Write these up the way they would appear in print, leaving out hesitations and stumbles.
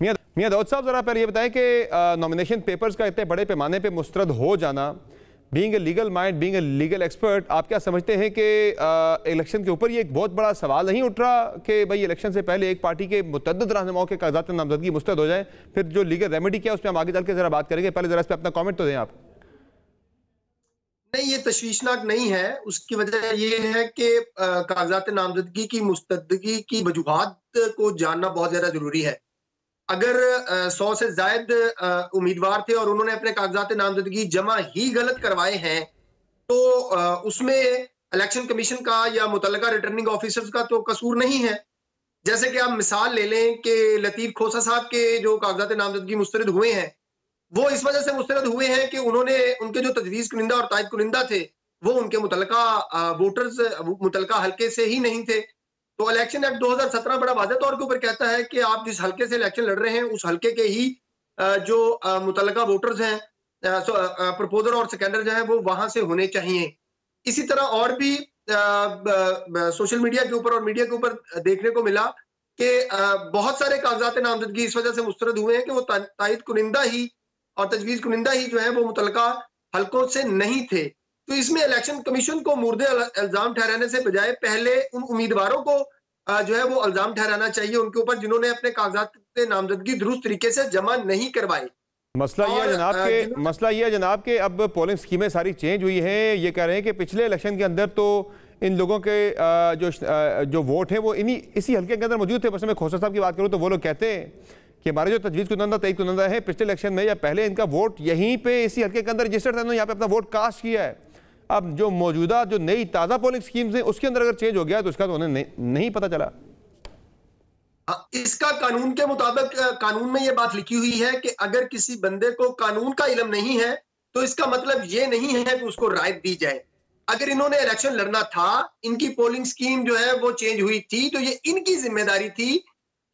मियां दाऊद साहब, ज़रा पहले ये बताएं कि नॉमिनेशन पेपर्स का इतने बड़े पैमाने पे मुस्तरद हो जाना, being a legal mind, being a legal expert, आप क्या समझते हैं कि इलेक्शन के ऊपर ये एक बहुत बड़ा सवाल नहीं उठ रहा कि भाई इलेक्शन से पहले एक पार्टी के मुतअद्दिद रहनुमाओं के कागजात नामजदगी मुस्तरद हो जाए? फिर जो लीगल रेमेडी क्या है उस पर हम आगे चल के ज़रा बात करेंगे, पहले ज़रा इस पर अपना कॉमेंट तो दें आप। नहीं, ये तशवीशनाक नहीं है। उसकी वजह ये है कि कागजात नामजदगी की मुस्तद्दगी की वजूहात को जानना बहुत ज्यादा जरूरी है। अगर 100 से जायद उम्मीदवार थे और उन्होंने अपने कागजात नामजदगी जमा ही गलत करवाए हैं, तो उसमें इलेक्शन कमीशन का या मुतल्लिका रिटर्निंग ऑफिसर्स का तो कसूर नहीं है। जैसे कि आप मिसाल ले लें कि लतीफ खोसा साहब के जो कागजात नामजदगी मुस्तरद हुए हैं, वो इस वजह से मुस्तरद हुए हैं कि उन्होंने उनके जो तजवीज़ कुनिंदा और तायद कुनिंदा थे, वो उनके मुतल्लिका वोटर्स मुतल्लिका हल्के से ही नहीं थे। तो इलेक्शन एक्ट 2017 बड़ा वाज़ेह तौर के ऊपर कहता है कि आप जिस हल्के से इलेक्शन लड़ रहे हैं, उस हल्के के ही जो मुतल्लिका वोटर्स हैं, प्रपोजर और सेकेंडर जो है वो वहां से होने चाहिए। इसी तरह और भी सोशल मीडिया के ऊपर और मीडिया के ऊपर देखने को मिला कि बहुत सारे कागजात नामजदगी इस वजह से मुस्तरद हुए हैं कि वो तायद कुनिंदा ही और तजवीज़ कुनिंदा ही जो है वो मुतल्लिका हल्कों से नहीं थे। तो इसमें इलेक्शन कमीशन को मुर्दे इल्जाम ठहराने से बजाय पहले उन उम्मीदवारों को जो है वो इल्जाम ठहराना चाहिए उनके ऊपर जिन्होंने अपने कागजात नामजदगी दुरुस्त तरीके से जमा नहीं करवाई। मसला ये है जनाब के अब पोलिंग स्कीमें सारी चेंज हुई हैं। ये कह रहे हैं कि पिछले इलेक्शन के अंदर तो इन लोगों के जो वोट हैं वो इसी हल्के के अंदर मौजूद थे। बस मैं खोसा साहब की बात करूँ तो वो लोग कहते हैं कि हमारे जो तजवीज़ कुनिंदा तय कुनिंदा है पिछले इलेक्शन में या पहले इनका वोट यहीं पे इसी हल्के के अंदर रजिस्टर्ड था, यहाँ पे अपना वोट कास्ट किया है। अब जो मौजूदा जो नई ताज़ा पोलिंग स्कीम्स हैं उसके अंदर अगर चेंज हो गया तो उसका तो उन्हें नहीं पता चला। इसका कानून के मुताबिक कानून में यह बात लिखी हुई है कि अगर किसी बंदे को कानून का इल्म नहीं है तो इसका मतलब ये नहीं है कि उसको रायत दी जाए। अगर इन्होंने इलेक्शन लड़ना था, इनकी पोलिंग स्कीम जो है वो चेंज हुई थी, तो ये इनकी जिम्मेदारी थी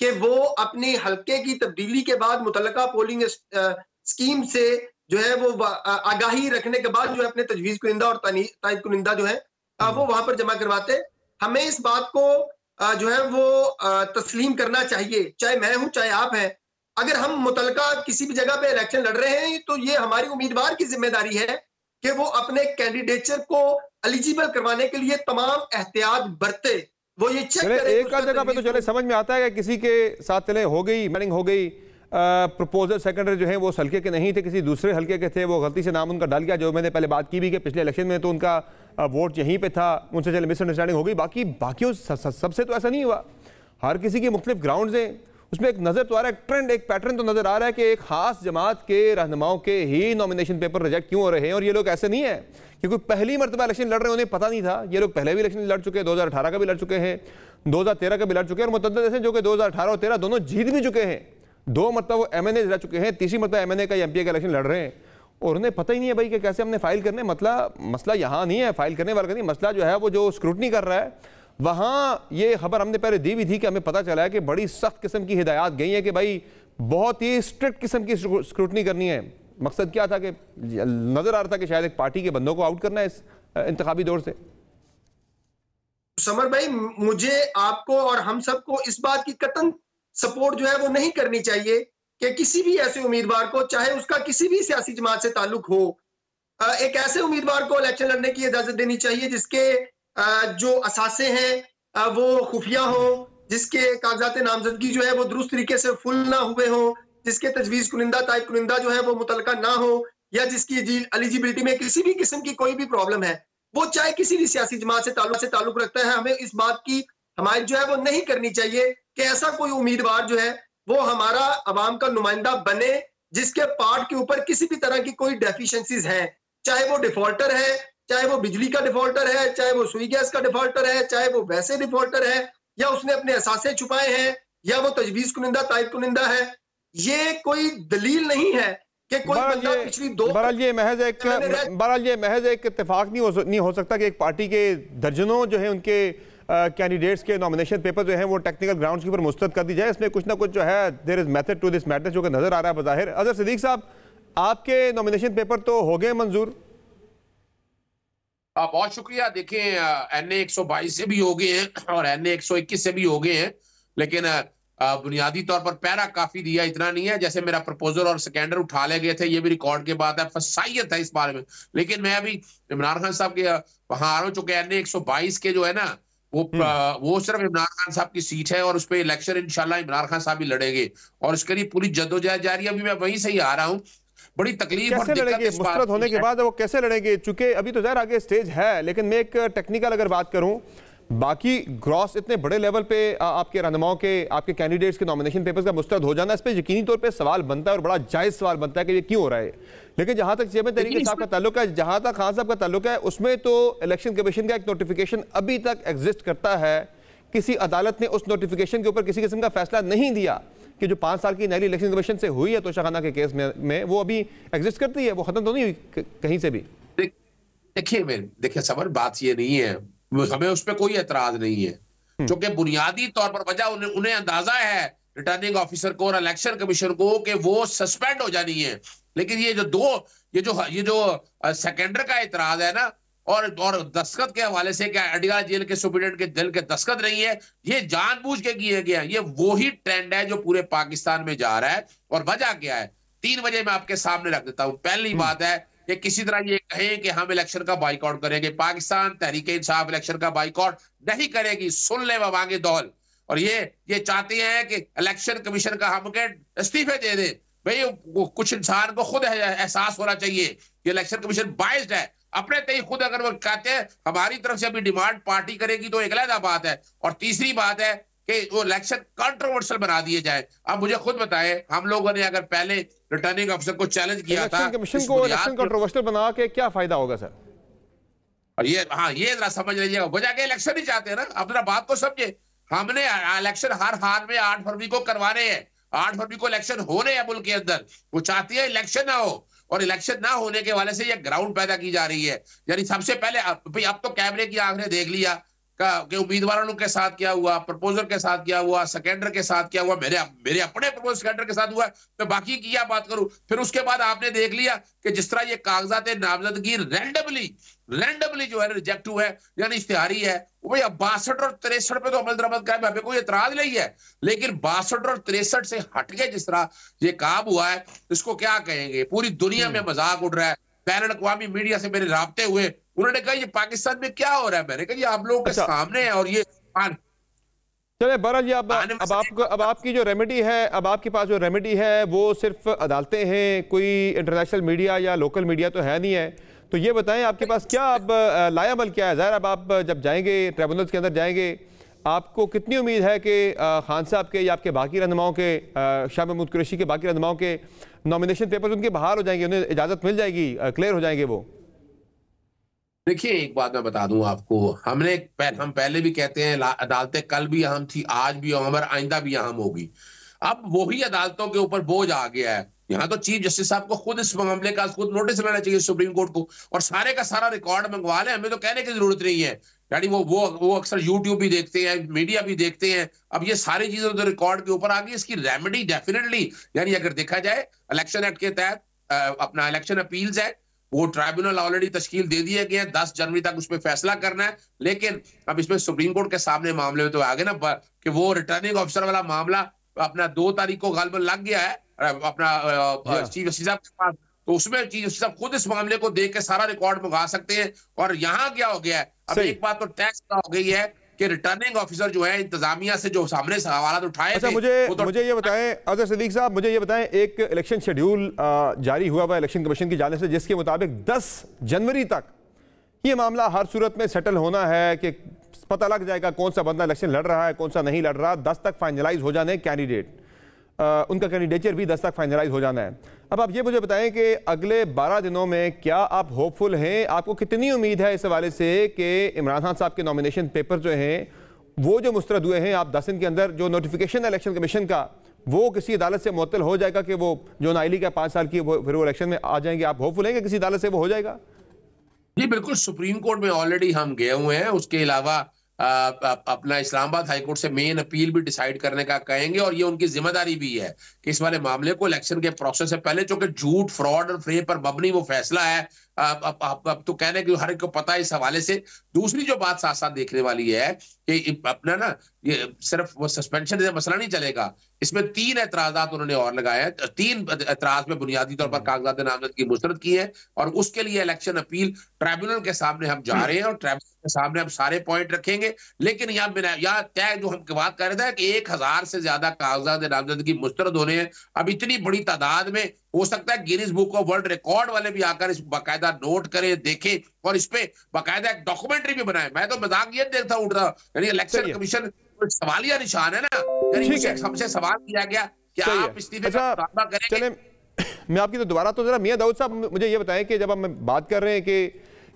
कि वो अपने हल्के की तब्दीली के बाद मुतल्लिका पोलिंग स्कीम से जो है वो आगाही रखने के बाद जो है अपने तजवीज़ कुनिंदा और तायद कुनिंदा जो है वो वहां पर जमा करवाते। हमें इस बात को जो है वो तस्लीम करना चाहिए, चाहे मैं हूं चाहे आप हैं। अगर हम मुतल्लिका किसी भी जगह पे इलेक्शन लड़ रहे हैं तो ये हमारी उम्मीदवार की जिम्मेदारी है कि वो अपने कैंडिडेचर को एलिजिबल करवाने के लिए तमाम एहतियात बरते। वो ये चेक करे। एक जगह पे तो चले समझ में आता है कि किसी के साथ चले हो गई मैनिंग हो गई, प्रपोजल सेकेंडरी जो है वो उस हल्के के नहीं थे, किसी दूसरे हल्के के थे, वो गलती से नाम उनका डाल गया। जो मैंने पहले बात की भी कि पिछले इलेक्शन में तो उनका वोट यहीं पे था, उनसे चले मिसअंडरस्टैंडिंग हो गई। बाकियों सबसे तो ऐसा नहीं हुआ। हर किसी के मुख्तलिफ ग्राउंड्स हैं, उसमें एक नज़र तो आ रहा है, ट्रेंड एक पैटर्न तो नज़र आ रहा है कि एक खास जमात के रहनुमाओं के ही नॉमिनेशन पेपर रिजेक्ट क्यों हो रहे हैं। और ये लोग ऐसे नहीं है क्योंकि पहली मरतबा इलेक्शन लड़ रहे हैं, उन्हें पता नहीं था। ये लोग पहले भी इलेक्शन लड़ चुके हैं, 2018 का भी लड़ चुके हैं, 2013 का भी लड़ चुके हैं, और मुतअद्दिद ऐसे जो कि 2018 और 13 दोनों जीत भी चुके हैं। 2 मरतबा वो MNA रह चुके हैं, तीसरी मरतबा MNA का MP का इलेक्शन लड़ रहे हैं और उन्हें पता ही नहीं है भाई कि कैसे हमने फाइल करने। मसला यहाँ नहीं है फाइल करने वाला का नहीं, मसला जो है वो जो स्क्रूटनी कर रहा है वहाँ। ये खबर हमने पहले दी भी थी कि हमें पता चला है कि बड़ी सख्त किस्म की हिदायत गई है कि भाई बहुत ही स्ट्रिक्ट किस्म की स्क्रूटनी करनी है। मकसद क्या था कि नजर आ रहा था कि शायद एक पार्टी के बंदों को आउट करना है इस इंतखाबी दौर से। समर भाई, मुझे आपको और हम सबको इस बात की कतन सपोर्ट जो है वो नहीं करनी चाहिए कि किसी भी ऐसे उम्मीदवार को, चाहे उसका किसी भी सियासी जमात से ताल्लुक हो, एक ऐसे उम्मीदवार को इलेक्शन लड़ने की इजाजत देनी चाहिए जिसके जो असासे हैं वो खुफिया हो, जिसके कागजात नामजदगी जो है वो दुरुस्त तरीके से फुल ना हुए हो, जिसके तजवीज़ कुनिंदा तायद कुनिंदा जो है वो मुतल्लिका ना हो, या जिसकी एलिजिबिलिटी में किसी भी किस्म की कोई भी प्रॉब्लम है, वो चाहे किसी भी सियासी जमात से ताल्लुक रखता है। हमें इस बात की हमारी जो है वो नहीं करनी चाहिए कि ऐसा कोई उम्मीदवार जो है वो हमारा अवाम का नुमाइंदा बने जिसके पार्ट के ऊपर किसी भी तरह की कोई डेफिशिएंसीज हैं, चाहे वो डिफॉल्टर है, चाहे वो बिजली का डिफॉल्टर है, चाहे वो सुई गैस का डिफॉल्टर है, चाहे वो वैसे डिफॉल्टर है, या उसने अपने असासे छुपाए हैं, या वो तजवीज़ कुनिंदा तायद कुनिंदा है। ये कोई दलील नहीं है कि कोई बंदा पिछली बहरहाल ये महज एक इत्तेफाक नहीं हो सकता कि एक पार्टी के दर्जनों जो है उनके कैंडिडेट्स के नॉमिनेशन पेपर जो है वो टेक्निकल ग्राउंड्स के ऊपर मुस्तरद कर दी जाए। इसमें कुछ ना कुछ जो है there is method to this matter जो कि नजर आ रहा है बज़ाहिर। अज़हर सिद्दीक साहब, आपके नॉमिनेशन पेपर तो हो गए मंजूर? बहुत शुक्रिया। देखें, NA 122 से भी हो गए हैं और NA 121 से भी हो गए हैं, लेकिन बुनियादी तौर पर पैरा काफी दिया, इतना नहीं है। जैसे मेरा प्रपोजल और सेकेंडर उठा ले गए थे, ये भी रिकॉर्ड के बात है, फसाइयत है इस बारे में। लेकिन मैं अभी इमरान खान साहब के वहां आ रहा हूँ, चूंकि NA 122 के जो है ना वो सिर्फ इमरान खान साहब की सीट है और उस पर इलेक्शन इंशाल्लाह इमरान खान साहब ही लड़ेंगे और उसके लिए पूरी जद्दोजहद जारी है। अभी मैं वहीं से ही आ रहा हूँ। बड़ी तकलीफ कैसे लड़ेंगे मुस्तरद होने के बाद, वो कैसे लड़ेंगे? चूंकि अभी तो ज़ाहिर आगे स्टेज है, लेकिन मैं एक टेक्निकल अगर बात करूं, बाकी ग्रॉस इतने बड़े लेवल पे आपके रहनुमाओं के, आपके कैंडिडेट्स के नॉमिनेशन पेपर्स का मुस्तरद हो जाना, इस पर यकीनी तौर पे सवाल बनता है और बड़ा जायज़ सवाल बनता है कि ये क्यों हो रहा है। लेकिन जहां तक चेयरमैन तहरीक साहब का ताल्लुक है, जहां तक खान साहब का ताल्लुक है, उसमें तो इलेक्शन कमीशन का एक नोटिफिकेशन अभी तक एग्जिस्ट करता है। किसी अदालत ने उस नोटिफिकेशन के ऊपर किसी किस्म का फैसला नहीं दिया कि जो 5 साल की नई इलेक्शन कमीशन से हुई है तोशा खाना के केस में वो अभी एग्जिस्ट करती है, वो खत्म तो नहीं हुई कहीं से भी। देखिए सबर, बात ये नहीं है, हमें उस पर कोई एतराज नहीं है, क्योंकि बुनियादी तौर पर वजह उन्हें अंदाजा है रिटर्निंग ऑफिसर को और इलेक्शन कमीशन को कि वो सस्पेंड हो जानी है। लेकिन ये जो सेकेंडर का एतराज है ना, और दस्तखत के हवाले से क्या अडियाला जेल के सुप्रीडेंट के दिल के दस्तखत नहीं है, ये जानबूझ के किए गए हैं। ये वही ट्रेंड है जो पूरे पाकिस्तान में जा रहा है। और वजह क्या है, 3 वजह मैं आपके सामने रख देता हूं। पहली बात है कि किसी तरह ये कहें कि हम इलेक्शन का बाइकआउट करेंगे, पाकिस्तान तहरीक इंसाफ इलेक्शन का बाइकआउट नहीं करेगी, सुन ले वबांगे दौल। और ये चाहते हैं कि इलेक्शन कमीशन का हम इस्तीफे दे दे। भाई कुछ इंसान को खुद एहसास होना चाहिए कि इलेक्शन कमीशन बाइस्ड है। अपने तय खुद अगर वो कहते हैं हमारी तरफ से अभी डिमांड पार्टी करेगी तो एक अलग बात है। और तीसरी बात है कि वो इलेक्शन कंट्रोवर्शियल बना दिए जाए। अब मुझे खुद बताएं, हम लोगों ने अगर पहले रिटर्निंग ऑफिसर को चैलेंज किया था, कमीशन को इलेक्शन कंट्रोवर्शियल बना के क्या फायदा होगा सर? और ये जरा समझ लीजिएगा, वजह के इलेक्शन ही चाहते हैं ना। अपना बात को समझे, हमने इलेक्शन हर हाल में 8 फरवरी को करवाने हैं। 8 फरवरी को इलेक्शन होने हैं मुल्क के अंदर। वो चाहती है इलेक्शन ना हो, और इलेक्शन ना होने के वाले से ये ग्राउंड पैदा की जा रही है। यानी सबसे पहले अब तो कैमरे की आंख ने देख लिया कि उम्मीदवारों के साथ क्या हुआ, प्रपोजल के साथ क्या हुआ, सेकेंडर के साथ क्या हुआ, मेरे अपने प्रपोजल सेकेंडर के साथ हुआ, मैं बाकी की क्या बात करूं। फिर उसके बाद आपने देख लिया कि जिस तरह ये कागजात नामजदगी रैंडमली जो है रिजेक्ट हुआ है, यानी इश्तिहारी है। भाई 62 और 63 पे तो अमल दरामद का हमें कोई एतराज नहीं है, लेकिन 62 और 63 से हटके जिस तरह ये काम हुआ है, इसको क्या कहेंगे। पूरी दुनिया में मजाक उड़ रहा है। बैन अवी मीडिया से मेरे राब्ते हुए, उन्होंने कहा ये पाकिस्तान में क्या हो रहा है। मैंने कहा ये आप लोगों के सामने है। और ये चले बहरहाल जी, अब आपकी जो रेमेडी है, अब आपके पास जो रेमेडी है वो सिर्फ अदालतें हैं, कोई इंटरनेशनल मीडिया या लोकल मीडिया तो है नहीं है। तो ये बताएं आपके पास क्या अब लायामल क्या है? ज़ाहिर अब आप जब जाएंगे ट्रिब्यूनल्स के अंदर जाएंगे, आपको कितनी उम्मीद है कि खान साहब के या आपके बाकी रहनुमाओं के, शाह महमूद कुरैशी के बाकी रहनुमाओं के नॉमिनेशन पेपर्स उनके बहाल हो जाएंगे, उन्हें इजाज़त मिल जाएगी, क्लियर हो जाएंगे वो? देखिए एक बात मैं बता दूं आपको, हम पहले भी कहते हैं अदालतें कल भी अहम थी, आज भी अहम और आइंदा भी अहम होगी। अब वही अदालतों के ऊपर बोझ आ गया है। यहाँ तो चीफ जस्टिस साहब को खुद इस मामले का खुद नोटिस लेना चाहिए सुप्रीम कोर्ट को, और सारे का सारा रिकॉर्ड मंगवा ले। हमें तो कहने की जरूरत नहीं है। यानी वो अक्सर यूट्यूब भी देखते हैं, मीडिया भी देखते हैं। अब ये सारी चीजें तो रिकॉर्ड के ऊपर आ गई। इसकी रेमेडी डेफिनेटली, यानी अगर देखा जाए इलेक्शन एक्ट के तहत अपना इलेक्शन अपील्स है, वो ट्राइब्यूनल ऑलरेडी तश्कील दे दिए गए हैं। 10 जनवरी तक उस पर फैसला करना है। लेकिन अब इसमें सुप्रीम कोर्ट के सामने मामले में तो आगे ना कि वो रिटर्निंग ऑफिसर वाला मामला अपना 2 तारीख को गालबन लग गया है अपना चीफ जस्टिस साहब के पास। तो उसमें चीफ जस्टिस साहब खुद इस मामले को देख के सारा रिकॉर्ड मंगा सकते हैं। और यहाँ क्या हो गया है, अब एक बात तो टैक्स हो गई है कि रिटर्निंग ऑफिसर जो है इंतजामिया से जो सामने सवाल उठाए। अच्छा, मुझे ये बताएं अजहर सिद्दीकी साहब, मुझे ये बताएं, एक इलेक्शन शेड्यूल जारी हुआ हुआ इलेक्शन कमीशन की जानिब से, जिसके मुताबिक 10 जनवरी तक ये मामला हर सूरत में सेटल होना है कि पता लग जाएगा कौन सा बंदा इलेक्शन लड़ रहा है, कौन सा नहीं लड़ रहा। 10 तक फाइनलाइज हो जाने कैंडिडेट, उनका कैंडिडेचर भी 10 तक फाइनलाइज हो जाना है। अब आप ये मुझे बताएं कि अगले 12 दिनों में क्या आप होपफुल हैं? आपको कितनी उम्मीद है इस हवाले से कि इमरान खान साहब के नॉमिनेशन पेपर जो हैं वो जो मुस्तरद हुए हैं, आप 10 दिन के अंदर जो नोटिफिकेशन है इलेक्शन कमीशन का, वो किसी अदालत से मुअत्तल हो जाएगा कि वो जो नाइली का 5 साल की फिर वो इलेक्शन में आ जाएंगे? आप होपफुल हैं कि किसी अदालत से वो हो जाएगा? जी बिल्कुल, सुप्रीम कोर्ट में ऑलरेडी हम गए हुए हैं। उसके अलावा अपना इस्लामाबाद हाईकोर्ट से मेन अपील भी डिसाइड करने का कहेंगे। और ये उनकी जिम्मेदारी भी है कि इस वाले मामले को इलेक्शन के प्रोसेस से पहले, चूंकि झूठ, फ्रॉड और फ्रेब पर मबनी वो फैसला है, अब तो कहने की हर एक को पता है इस हवाले से। दूसरी जो बात साथ साथ देखने वाली है कि अपना ना ये सिर्फ वो सस्पेंशन से मसला नहीं चलेगा, इसमें 3 एतराजात उन्होंने और लगाए हैं। 3 एतराज में बुनियादी तौर पर कागजात नामजदगी मुस्तरद की है और उसके लिए इलेक्शन अपील ट्राइब्यूनल के सामने हम जा रहे हैं और ट्राइब्यूनल के सामने हम सारे पॉइंट रखेंगे। लेकिन यहाँ तय जो हम बात कर रहे थे कि 1000 से ज्यादा कागजात नामजदगी मुस्तरद होने हैं। अब इतनी बड़ी तादाद में हो सकता है Guinness book of world record वाले भी आकर इस बाकायदा नोट करें, देखें और इस पे बाकायदा एक डॉक्यूमेंट्री भी बनाए। मैं तो मजाक ये देखता उठ रहा, यानी इलेक्शन कमीशन सवालिया निशान है ना, यानी हमसे सवाल किया गया कि आप इस्तीफे का मुतालबा करेंगे। मैं आपकी तो दोबारा तो जरा मियां दाऊद साहब मुझे ये बताएं कि जब हम बात कर रहे हैं कि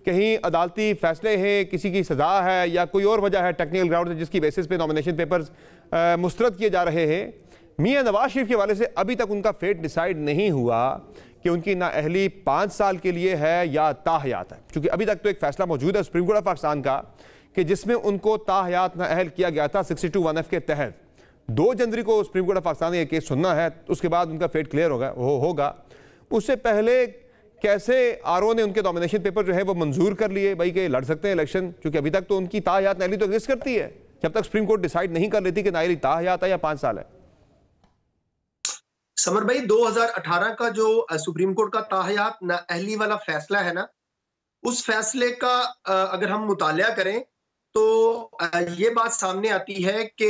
कहीं अदालती फैसले हैं, किसी की सजा है या कोई और वजह है टेक्निकल ग्राउंड जिसकी बेसिस पे नॉमिनेशन पेपर्स मुस्तरद किए जा रहे हैं, मियां नवाज शरीफ के हवाले से अभी तक उनका फेट डिसाइड नहीं हुआ कि उनकी नाअहली 5 साल के लिए है या ताहयात है, क्योंकि अभी तक तो एक फैसला मौजूद है सुप्रीम कोर्ट ऑफ पाकिस्तान का कि जिसमें उनको ताहयात नाअहल किया गया था 62(1)(f) के तहत। 2 जनवरी को सुप्रीम कोर्ट ऑफ पाकिस्तान ने यह केस सुनना है, उसके बाद उनका फेट क्लियर होगा। उससे पहले कैसे आरओ ने उनके नॉमिनेशन पेपर जो है वो मंजूर कर लिए भाई कि लड़ सकते हैं इलेक्शन, क्योंकि अभी तक तो उनकी ताहयात नाअहली तो एग्जिस्ट करती है जब तक सुप्रीम कोर्ट डिसाइड नहीं कर लेती कि नाअहली ताहयात है या 5 साल है। समर भाई 2018 का जो सुप्रीम कोर्ट का ताहयात नाअहली वाला फैसला है ना, उस फैसले का अगर हम मुतालिया करें तो ये बात सामने आती है कि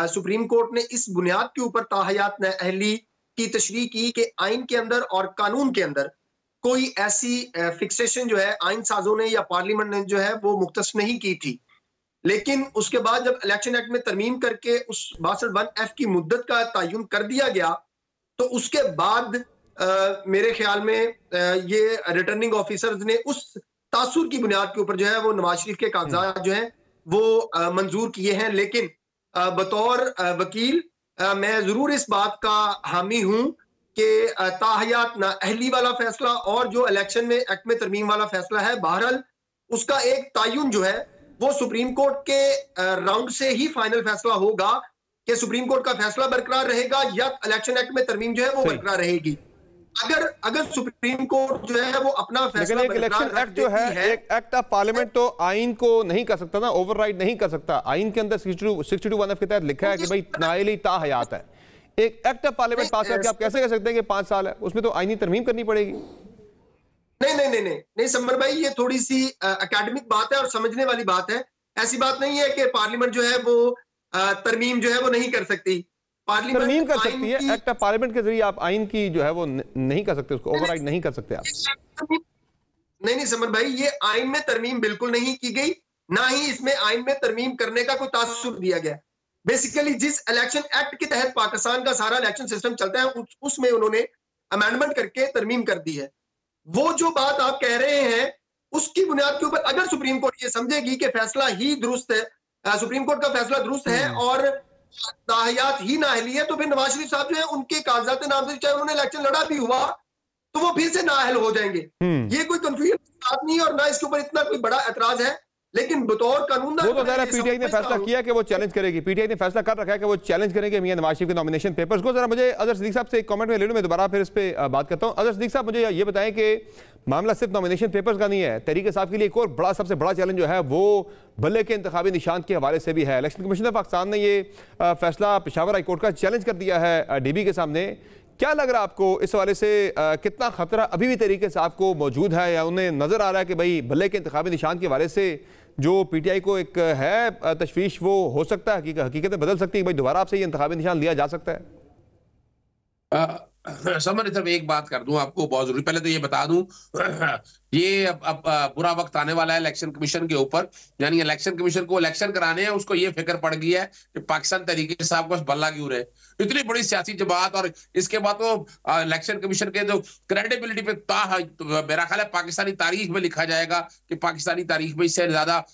सुप्रीम कोर्ट ने इस बुनियाद के ऊपर ताहयात नाअहली की तशरीह की कि आइन के अंदर और कानून के अंदर कोई ऐसी फिक्सेशन जो है आइन साजों ने या पार्लियामेंट ने जो है वो मुख्तस नहीं की थी। लेकिन उसके बाद जब इलेक्शन एक्ट में तरमीम करके उस 62(1)(f) की मुद्दत का तयन कर दिया गया तो उसके बाद मेरे ख्याल में ये रिटर्निंग ऑफिसर्स ने उस तासुर की बुनियाद के ऊपर जो है वो नवाज शरीफ के कागजात जो है वो मंजूर किए हैं। लेकिन बतौर वकील मैं जरूर इस बात का हामी हूं कि ताहयात नाअहली वाला फैसला और जो इलेक्शन में एक्ट में तरमीम वाला फैसला है, बहरहाल उसका एक तयन जो है वो सुप्रीम कोर्ट के राउंड से ही फाइनल फैसला होगा कि सुप्रीम कोर्ट का फैसला बरकरार रहेगा या इलेक्शन एक्ट में तरमीम जो है वो बरकरार रहेगी। अगर सुप्रीम कोर्ट जो है वो अपना फैसला इलेक्शन एक्ट जो है एक एक्ट ऑफ पार्लियामेंट तो आइन को नहीं कर सकता ना, ओवरराइड नहीं कर सकता। आइन के अंदर 62(1)(f) के तहत लिखा है कि भाई नाअहली ताहयात है। एक एक्ट ऑफ पार्लियामेंट पास करके आप कैसे कह सकते हैं कि 5 साल है? उसमें तो आईनी तरमीम करनी पड़ेगी। नहीं समर भाई, ये थोड़ी सी एकेडमिक बात है और समझने वाली बात है। ऐसी बात नहीं है कि पार्लियामेंट जो है वो तरमीम जो है वो नहीं कर सकती। तरमीम कर सकती है, एक्ट ऑफ पार्लियामेंट के जरिए आप आइन की जो है वो नहीं कर सकते, उसको ओवरराइड नहीं कर सकते आप। नहीं समर भाई, ये आइन में तरमीम बिल्कुल नहीं की गई, ना ही इसमें आइन में तरमीम करने का कोई तासुर दिया गया। बेसिकली जिस इलेक्शन एक्ट के तहत पाकिस्तान का सारा इलेक्शन सिस्टम चलता है उसमें उन्होंने अमेंडमेंट करके तरमीम कर दी है। वो जो बात आप कह रहे हैं उसकी बुनियाद के ऊपर अगर सुप्रीम कोर्ट ये समझेगी कि फैसला ही दुरुस्त है, सुप्रीम कोर्ट का फैसला दुरुस्त है और ताहयात ही नाअहली है, तो फिर नवाज शरीफ साहब जो है उनके कागजात नामजदगी चाहे उन्होंने इलेक्शन लड़ा भी हुआ तो वो फिर से नाअहल हो जाएंगे। ये कोई कंफ्यूजन बात नहीं है और ना इसके ऊपर इतना कोई बड़ा एतराज है। लेकिन बतौर कानून वो तो जरा पीटीआई ने फैसला किया कि वो चैलेंज करेगी, पीटीआई ने फैसला कर रखा है कि वो चैलेंज करेंगे मियां नवाज शरीफ के नॉमिनेशन पेपर्स को। जरा मुझे अजहर सिद्दीकी साहब से एक कमेंट में ले लूं, मैं दोबारा फिर इस पे बात करता हूं। अजहर सिद्दीकी साहब मुझे ये बताएं कि मामला सिर्फ नॉमिनेशन पेपर्स का नहीं है, तहरीक इंसाफ के लिए एक और बड़ा सबसे बड़ा चैलेंज जो है वो भले के इंतखाबी निशान के हवाले से भी है। इलेक्शन कमीशन ऑफ पाकिस्तान ने ये फैसला पेशावर हाई कोर्ट का चैलेंज कर दिया है डीबी के सामने। क्या लग रहा है आपको इस हवाले से, कितना खतरा अभी भी तहरीक इंसाफ को मौजूद है या उन्हें नजर आ रहा है कि भाई भले के इंतखाबी निशान के हवाले से जो पीटीआई को एक है तशवीश वो हो सकता है हकीकत में बदल सकती है, भाई दोबारा आपसे ये इंतखाबी निशान लिया जा सकता है? समर सिर्फ एक बात कर दूं आपको बहुत जरूरी, पहले तो ये बता दूं ये अब बुरा वक्त आने वाला है इलेक्शन कमीशन के ऊपर। यानी इलेक्शन कमीशन को इलेक्शन कराने हैं, उसको ये फिक्र पड़ गई है कि पाकिस्तान तहरीक इंसाफ को बल्ला क्यों रहे, इतनी बड़ी सियासी जमात और इसके बाद तो इलेक्शन कमीशन के जो क्रेडिबिलिटी पे तो मेरा ख्याल है पाकिस्तानी तारीख में लिखा जाएगा कि पाकिस्तानी तारीख में इससे ज्यादा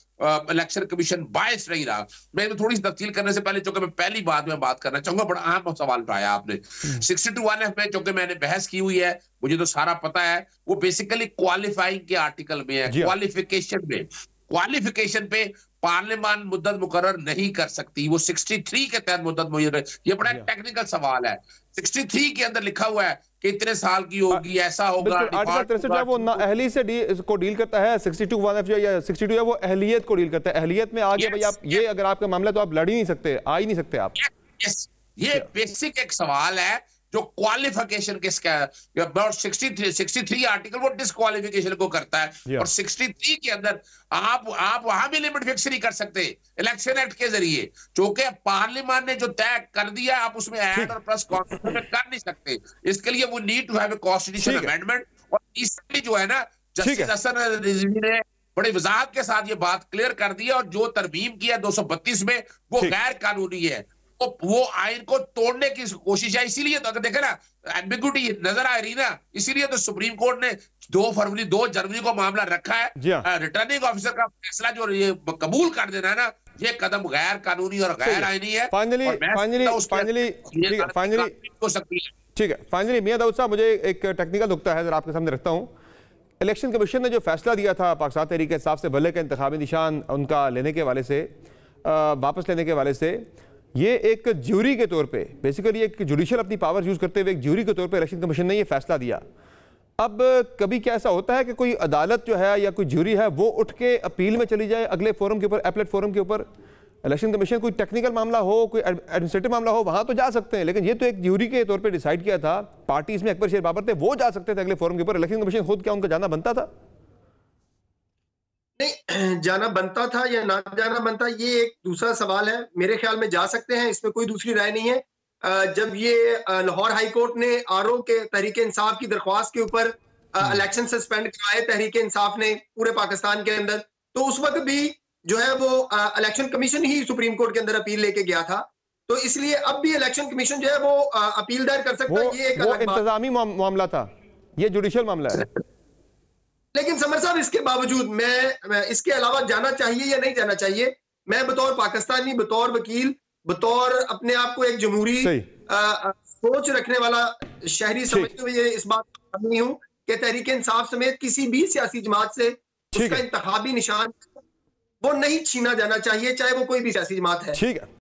इलेक्शन कमीशन बायस नहीं रहा। मैं तो थोड़ी सी तफसील करने से पहले चूंकि मैं पहली बात में बात करना चाहूंगा, बड़ा अहम सवाल उठाया आपने 62(1)(f) में, चूंकि मैंने बहस की हुई है, मुझे तो सारा पता है, वो बेसिकली क्वालिफाइंग के आर्टिकल में है, क्वालिफिकेशन में क्वालिफिकेशन पे पार्लियामान मुद्दत मुकर्रर नहीं कर सकती। वो 63 के तहत मुद्दत मुकर्रर, ये बड़ा टेक्निकल सवाल है। 63 के अंदर लिखा हुआ है कि इतने साल की होगी, ऐसा होगा। आर्टिकल 63 जो है वो नाअहली से को डील करता है। 62(1)(f) जो या 62 है वो अहलियत को डील करता है। अहलियत में आगे भाई आप ये अगर आपका मामला तो आप लड़ ही नहीं सकते, आ ही नहीं सकते आप। ये बेसिक एक सवाल है जो क्वालिफिकेशन के 63 आर्टिकल वो डिस्क्वालिफिकेशन को करता है। और 63 के अंदर आप वहां भी लिमिट फिक्स नहीं कर सकते इलेक्शन एक्ट के जरिए, क्योंकि पार्लियामान ने जो तय कर दिया आप उसमें ऐड और प्लस कॉन्स्टिट्यूशन में कर नहीं सकते। इसके लिए वो need to have a constitution amendment. और इसलिए जो है ना, जस्टिस हसन रिजवी ने बड़ी वजाहत के साथ ये बात क्लियर कर दी है, और जो तरमीम किया 232 में वो गैर कानूनी है। तो वो आइन को तोड़ने की कोशिश है। इसीलिए तो अगर देखे ना एम्बिग्यूटी नजर आ रही ना, इसीलिए तो सुप्रीम कोर्ट ने 2 जनवरी को मामला रखा है। रिटर्निंग ऑफिसर का फैसला जो ये कबूल कर देना है ना, ये कदम गैर कानूनी और गैर आईनी है। फाइनली मियां दाऊद साहब, मुझे एक टेक्निकल नुकता है जरा आपके सामने रखता हूँ। इलेक्शन कमीशन ने जो फैसला दिया था पाकिस्तान तहरीक इंसाफ से भले का इंतखाबी निशान उनका लेने के वाले से, वापस लेने के वाले से, ये एक ज्यूरी के तौर पे, बेसिकली एक जुडिशियल अपनी पावर यूज़ करते हुए एक ज्यूरी के तौर पे इलेक्शन कमीशन ने ये फैसला दिया। अब कभी क्या ऐसा होता है कि कोई अदालत जो है या कोई ज्यूरी है वो उठ के अपील में चली जाए अगले फोरम के ऊपर, एपलेट फोरम के ऊपर? इलेक्शन कमीशन कोई टेक्निकल मामला हो, कोई एडमिनिस्ट्रेटिव मामला हो, वहाँ तो जा सकते हैं, लेकिन ये तो एक ज्यूरी के तौर पर डिसाइड किया था। पार्टी इसमें अकबर शेर बाबर थे, वो जा सकते थे अगले फोरम के ऊपर। इलेक्शन कमीशन खुद क्या उनका जाना बनता था? नहीं, जाना बनता था या ना जाना बनता, ये एक दूसरा सवाल है। मेरे ख्याल में जा सकते हैं, इसमें कोई दूसरी राय नहीं है। जब ये लाहौर हाई कोर्ट ने आरओ के तहरीक इंसाफ की दरख्वास्त के ऊपर इलेक्शन सस्पेंड कराए तहरीक इंसाफ ने पूरे पाकिस्तान के अंदर, तो उस वक्त भी जो है वो इलेक्शन कमीशन ही सुप्रीम कोर्ट के अंदर अपील लेके गया था। तो इसलिए अब भी इलेक्शन कमीशन जो है वो अपील दायर कर सकता है। ये एक इंतजामी मामला था, ये जुडिशियल मामला है। लेकिन समर साहब, इसके बावजूद मैं इसके अलावा जाना चाहिए या नहीं जाना चाहिए, मैं बतौर पाकिस्तानी, बतौर वकील, बतौर अपने आप को एक जमहूरी सोच रखने वाला शहरी समझते हुए इस बात पर नहीं हूं कि तहरीक इंसाफ समेत किसी भी सियासी जमात से उसका इंतखाबी निशान वो नहीं छीना जाना चाहिए, चाहे वो कोई भी सियासी जमात है। ठीक है।